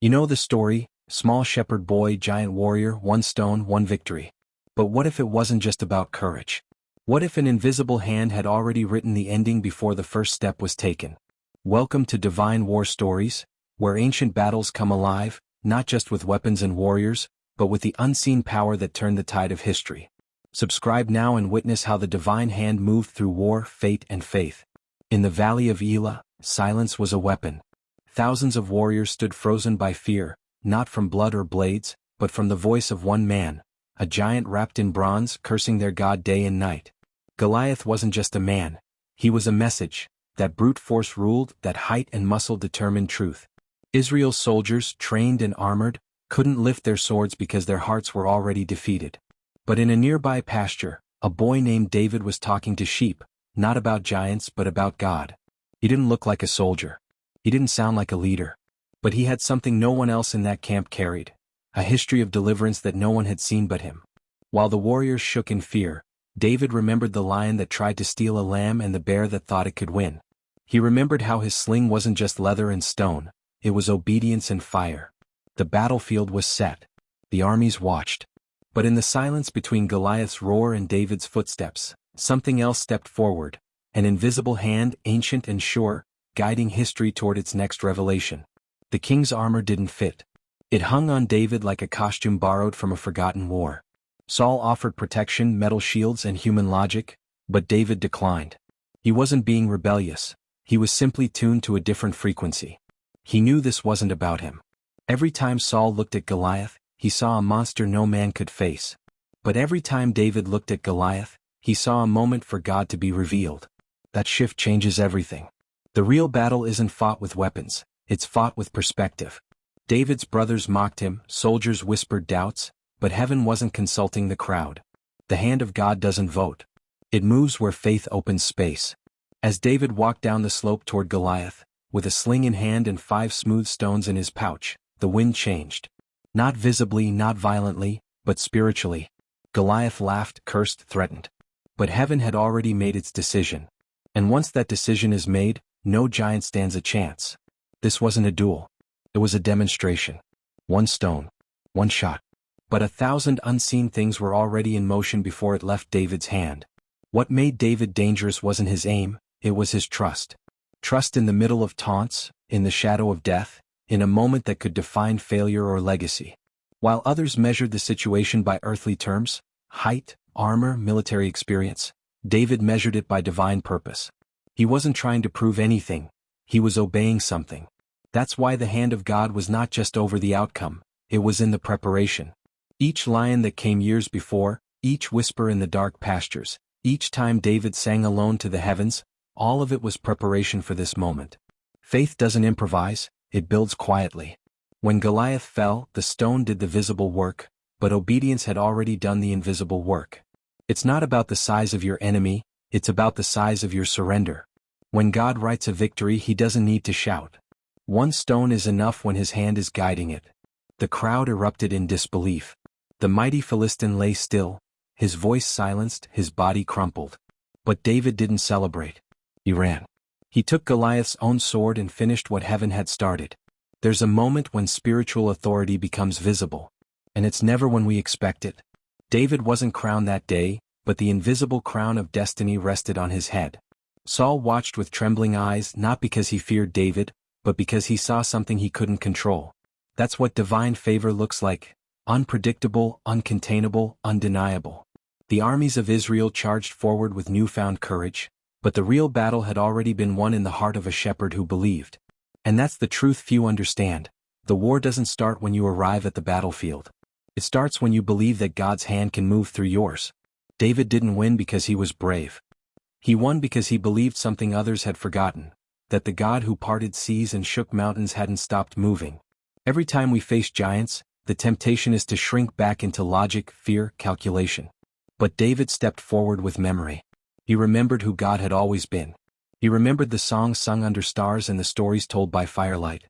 You know the story: small shepherd boy, giant warrior, one stone, one victory. But what if it wasn't just about courage? What if an invisible hand had already written the ending before the first step was taken? Welcome to Divine War Stories, where ancient battles come alive, not just with weapons and warriors, but with the unseen power that turned the tide of history. Subscribe now and witness how the divine hand moved through war, fate, and faith. In the valley of Elah, silence was a weapon. Thousands of warriors stood frozen by fear, not from blood or blades, but from the voice of one man, a giant wrapped in bronze, cursing their god day and night. Goliath wasn't just a man. He was a message. That brute force ruled, that height and muscle determined truth. Israel's soldiers, trained and armored, couldn't lift their swords because their hearts were already defeated. But in a nearby pasture, a boy named David was talking to sheep, not about giants but about God. He didn't look like a soldier. He didn't sound like a leader. But he had something no one else in that camp carried: a history of deliverance that no one had seen but him. While the warriors shook in fear, David remembered the lion that tried to steal a lamb and the bear that thought it could win. He remembered how his sling wasn't just leather and stone, it was obedience and fire. The battlefield was set. The armies watched. But in the silence between Goliath's roar and David's footsteps, something else stepped forward, an invisible hand, ancient and sure, guiding history toward its next revelation. The king's armor didn't fit. It hung on David like a costume borrowed from a forgotten war. Saul offered protection, metal shields, and human logic, but David declined. He wasn't being rebellious. He was simply tuned to a different frequency. He knew this wasn't about him. Every time Saul looked at Goliath, he saw a monster no man could face. But every time David looked at Goliath, he saw a moment for God to be revealed. That shift changes everything. The real battle isn't fought with weapons, it's fought with perspective. David's brothers mocked him, soldiers whispered doubts, but heaven wasn't consulting the crowd. The hand of God doesn't vote. It moves where faith opens space. As David walked down the slope toward Goliath, with a sling in hand and 5 smooth stones in his pouch, the wind changed. Not visibly, not violently, but spiritually. Goliath laughed, cursed, threatened. But heaven had already made its decision. And once that decision is made, no giant stands a chance. This wasn't a duel. It was a demonstration. 1 stone. 1 shot. But 1,000 unseen things were already in motion before it left David's hand. What made David dangerous wasn't his aim, it was his trust. Trust in the middle of taunts, in the shadow of death, in a moment that could define failure or legacy. While others measured the situation by earthly terms, height, armor, military experience, David measured it by divine purpose. He wasn't trying to prove anything, he was obeying something. That's why the hand of God was not just over the outcome, it was in the preparation. Each lion that came years before, each whisper in the dark pastures, each time David sang alone to the heavens, all of it was preparation for this moment. Faith doesn't improvise, it builds quietly. When Goliath fell, the stone did the visible work, but obedience had already done the invisible work. It's not about the size of your enemy, it's about the size of your surrender. When God writes a victory, he doesn't need to shout. 1 stone is enough when his hand is guiding it. The crowd erupted in disbelief. The mighty Philistine lay still, his voice silenced, his body crumpled. But David didn't celebrate. He ran. He took Goliath's own sword and finished what heaven had started. There's a moment when spiritual authority becomes visible. And it's never when we expect it. David wasn't crowned that day, but the invisible crown of destiny rested on his head. Saul watched with trembling eyes, not because he feared David, but because he saw something he couldn't control. That's what divine favor looks like: unpredictable, uncontainable, undeniable. The armies of Israel charged forward with newfound courage, but the real battle had already been won in the heart of a shepherd who believed. And that's the truth few understand. The war doesn't start when you arrive at the battlefield. It starts when you believe that God's hand can move through yours. David didn't win because he was brave. He won because he believed something others had forgotten, that the God who parted seas and shook mountains hadn't stopped moving. Every time we face giants, the temptation is to shrink back into logic, fear, calculation. But David stepped forward with memory. He remembered who God had always been. He remembered the songs sung under stars and the stories told by firelight.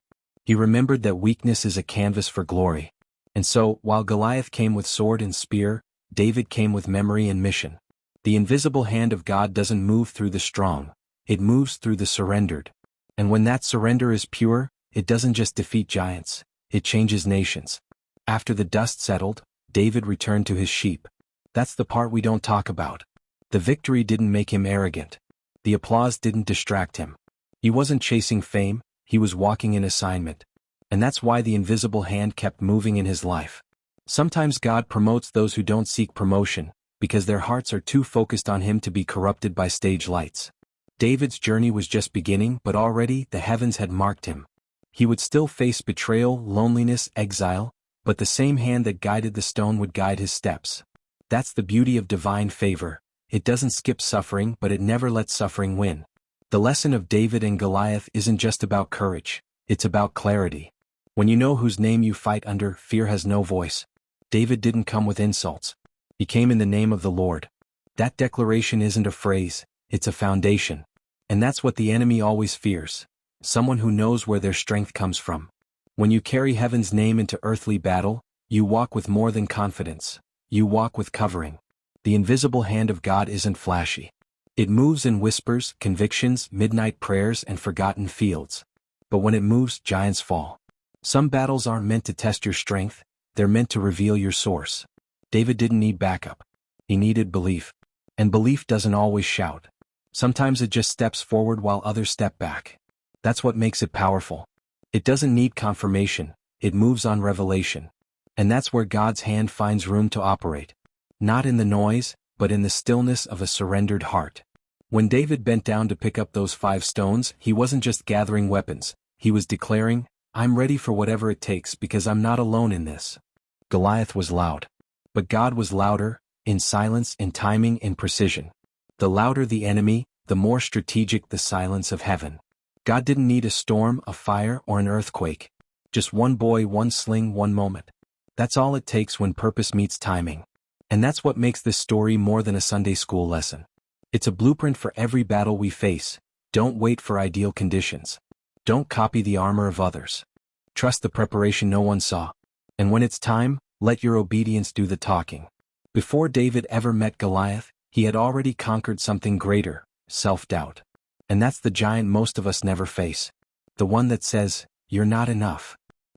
He remembered that weakness is a canvas for glory. And so, while Goliath came with sword and spear, David came with memory and mission. The invisible hand of God doesn't move through the strong, it moves through the surrendered. And when that surrender is pure, it doesn't just defeat giants, it changes nations. After the dust settled, David returned to his sheep. That's the part we don't talk about. The victory didn't make him arrogant. The applause didn't distract him. He wasn't chasing fame, he was walking in assignment. And that's why the invisible hand kept moving in his life. Sometimes God promotes those who don't seek promotion, because their hearts are too focused on him to be corrupted by stage lights. David's journey was just beginning, but already the heavens had marked him. He would still face betrayal, loneliness, exile, but the same hand that guided the stone would guide his steps. That's the beauty of divine favor. It doesn't skip suffering, but it never lets suffering win. The lesson of David and Goliath isn't just about courage, it's about clarity. When you know whose name you fight under, fear has no voice. David didn't come with insults. He came in the name of the Lord. That declaration isn't a phrase, it's a foundation. And that's what the enemy always fears. Someone who knows where their strength comes from. When you carry heaven's name into earthly battle, you walk with more than confidence. You walk with covering. The invisible hand of God isn't flashy. It moves in whispers, convictions, midnight prayers, and forgotten fields. But when it moves, giants fall. Some battles aren't meant to test your strength, they're meant to reveal your source. David didn't need backup. He needed belief. And belief doesn't always shout. Sometimes it just steps forward while others step back. That's what makes it powerful. It doesn't need confirmation, it moves on revelation. And that's where God's hand finds room to operate. Not in the noise, but in the stillness of a surrendered heart. When David bent down to pick up those 5 stones, he wasn't just gathering weapons, he was declaring, "I'm ready for whatever it takes because I'm not alone in this." Goliath was loud. But God was louder, in silence, in timing, in precision. The louder the enemy, the more strategic the silence of heaven. God didn't need a storm, a fire, or an earthquake. Just one boy, one sling, one moment. That's all it takes when purpose meets timing. And that's what makes this story more than a Sunday school lesson. It's a blueprint for every battle we face. Don't wait for ideal conditions. Don't copy the armor of others. Trust the preparation no one saw. And when it's time, let your obedience do the talking. Before David ever met Goliath, he had already conquered something greater, self-doubt. And that's the giant most of us never face. The one that says, "You're not enough."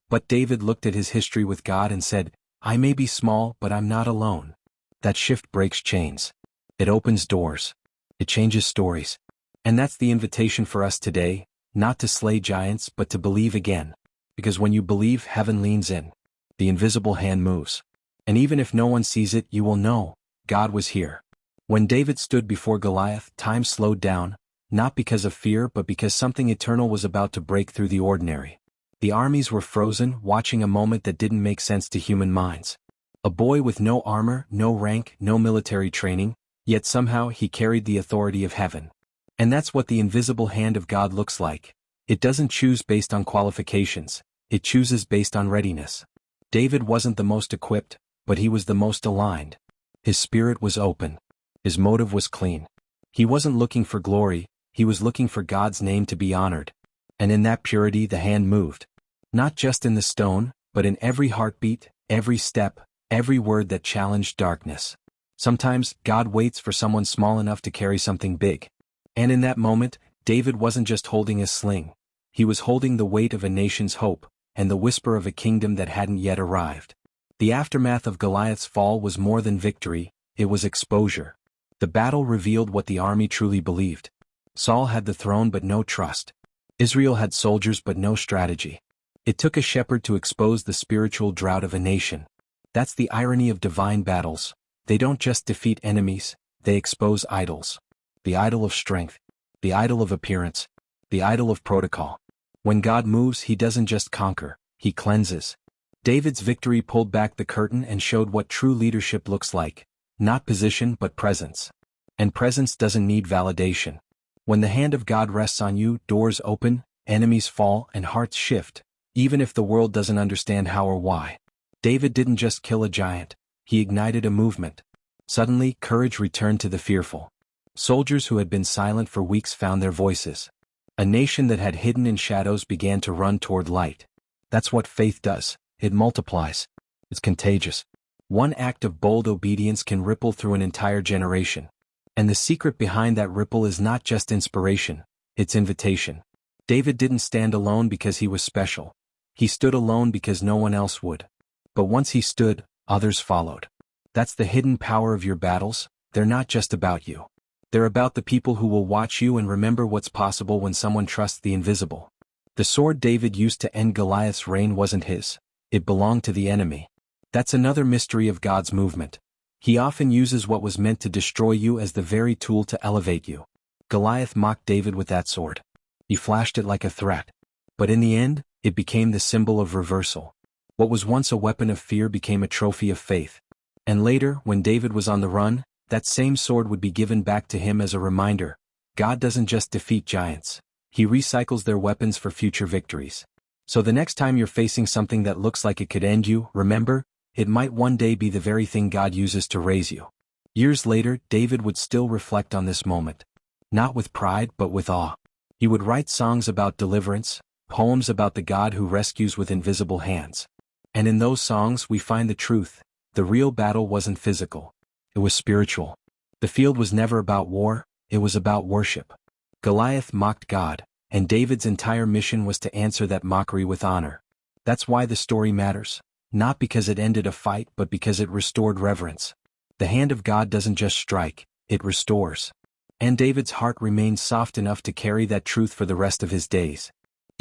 But David looked at his history with God and said, "I may be small, but I'm not alone." That shift breaks chains. It opens doors. It changes stories. And that's the invitation for us today, not to slay giants but to believe again. Because when you believe, heaven leans in. The invisible hand moves. And even if no one sees it, you will know, God was here. When David stood before Goliath, time slowed down, not because of fear but because something eternal was about to break through the ordinary. The armies were frozen, watching a moment that didn't make sense to human minds. A boy with no armor, no rank, no military training, yet somehow he carried the authority of heaven. And that's what the invisible hand of God looks like. It doesn't choose based on qualifications, it chooses based on readiness. David wasn't the most equipped, but he was the most aligned. His spirit was open. His motive was clean. He wasn't looking for glory, he was looking for God's name to be honored. And in that purity the hand moved. Not just in the stone, but in every heartbeat, every step, every word that challenged darkness. Sometimes, God waits for someone small enough to carry something big. And in that moment, David wasn't just holding a sling. He was holding the weight of a nation's hope, and the whisper of a kingdom that hadn't yet arrived. The aftermath of Goliath's fall was more than victory, it was exposure. The battle revealed what the army truly believed. Saul had the throne but no trust. Israel had soldiers but no strategy. It took a shepherd to expose the spiritual drought of a nation. That's the irony of divine battles. They don't just defeat enemies, they expose idols. The idol of strength, the idol of appearance, the idol of protocol. When God moves, he doesn't just conquer, he cleanses. David's victory pulled back the curtain and showed what true leadership looks like. Not position but presence. And presence doesn't need validation. When the hand of God rests on you, doors open, enemies fall, and hearts shift, even if the world doesn't understand how or why. David didn't just kill a giant, he ignited a movement. Suddenly, courage returned to the fearful. Soldiers who had been silent for weeks found their voices. A nation that had hidden in shadows began to run toward light. That's what faith does, it multiplies. It's contagious. One act of bold obedience can ripple through an entire generation. And the secret behind that ripple is not just inspiration, it's invitation. David didn't stand alone because he was special. He stood alone because no one else would. But once he stood, others followed. That's the hidden power of your battles. They're not just about you. They're about the people who will watch you and remember what's possible when someone trusts the invisible. The sword David used to end Goliath's reign wasn't his. It belonged to the enemy. That's another mystery of God's movement. He often uses what was meant to destroy you as the very tool to elevate you. Goliath mocked David with that sword. He flashed it like a threat. But in the end, it became the symbol of reversal. What was once a weapon of fear became a trophy of faith. And later, when David was on the run, that same sword would be given back to him as a reminder. God doesn't just defeat giants. He recycles their weapons for future victories. So the next time you're facing something that looks like it could end you, remember, it might one day be the very thing God uses to raise you. Years later, David would still reflect on this moment. Not with pride, but with awe. He would write songs about deliverance, poems about the God who rescues with invisible hands. And in those songs we find the truth. The real battle wasn't physical. It was spiritual. The field was never about war, it was about worship. Goliath mocked God, and David's entire mission was to answer that mockery with honor. That's why the story matters. Not because it ended a fight, but because it restored reverence. The hand of God doesn't just strike, it restores. And David's heart remained soft enough to carry that truth for the rest of his days.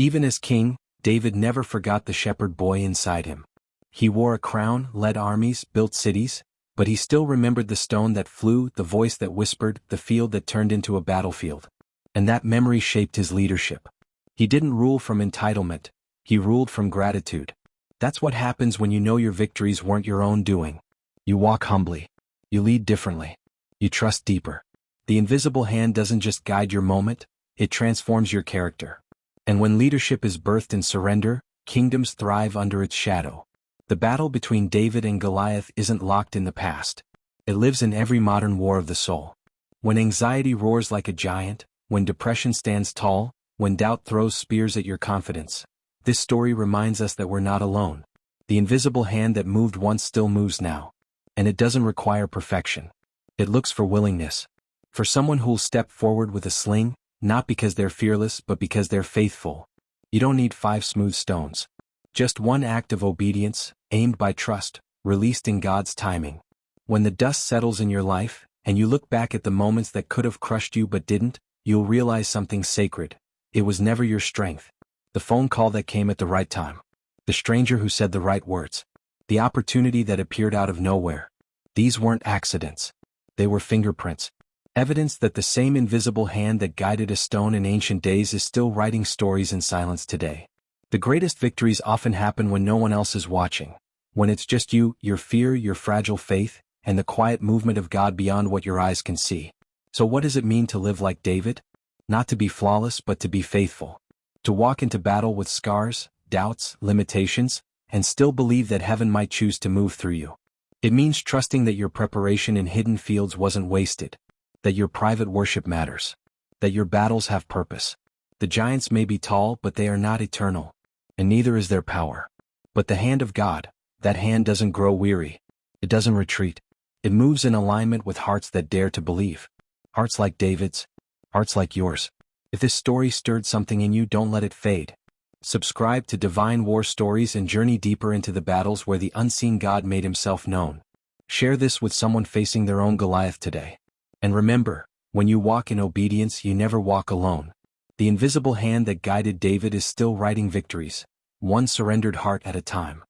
Even as king, David never forgot the shepherd boy inside him. He wore a crown, led armies, built cities, but he still remembered the stone that flew, the voice that whispered, the field that turned into a battlefield. And that memory shaped his leadership. He didn't rule from entitlement, he ruled from gratitude. That's what happens when you know your victories weren't your own doing. You walk humbly. You lead differently. You trust deeper. The invisible hand doesn't just guide your moment, it transforms your character. And when leadership is birthed in surrender, kingdoms thrive under its shadow. The battle between David and Goliath isn't locked in the past. It lives in every modern war of the soul. When anxiety roars like a giant, when depression stands tall, when doubt throws spears at your confidence, this story reminds us that we're not alone. The invisible hand that moved once still moves now. And it doesn't require perfection. It looks for willingness. For someone who'll step forward with a sling, not because they're fearless but because they're faithful. You don't need 5 smooth stones. Just one act of obedience, aimed by trust, released in God's timing. When the dust settles in your life, and you look back at the moments that could have crushed you but didn't, you'll realize something sacred. It was never your strength. The phone call that came at the right time. The stranger who said the right words. The opportunity that appeared out of nowhere. These weren't accidents. They were fingerprints. Evidence that the same invisible hand that guided a stone in ancient days is still writing stories in silence today. The greatest victories often happen when no one else is watching. When it's just you, your fear, your fragile faith, and the quiet movement of God beyond what your eyes can see. So what does it mean to live like David? Not to be flawless but to be faithful. To walk into battle with scars, doubts, limitations, and still believe that heaven might choose to move through you. It means trusting that your preparation in hidden fields wasn't wasted. That your private worship matters. That your battles have purpose. The giants may be tall but they are not eternal. And neither is their power. But the hand of God, that hand doesn't grow weary. It doesn't retreat. It moves in alignment with hearts that dare to believe. Hearts like David's. Hearts like yours. If this story stirred something in you, don't let it fade. Subscribe to Divine War Stories and journey deeper into the battles where the unseen God made himself known. Share this with someone facing their own Goliath today. And remember, when you walk in obedience, you never walk alone. The invisible hand that guided David is still writing victories, one surrendered heart at a time.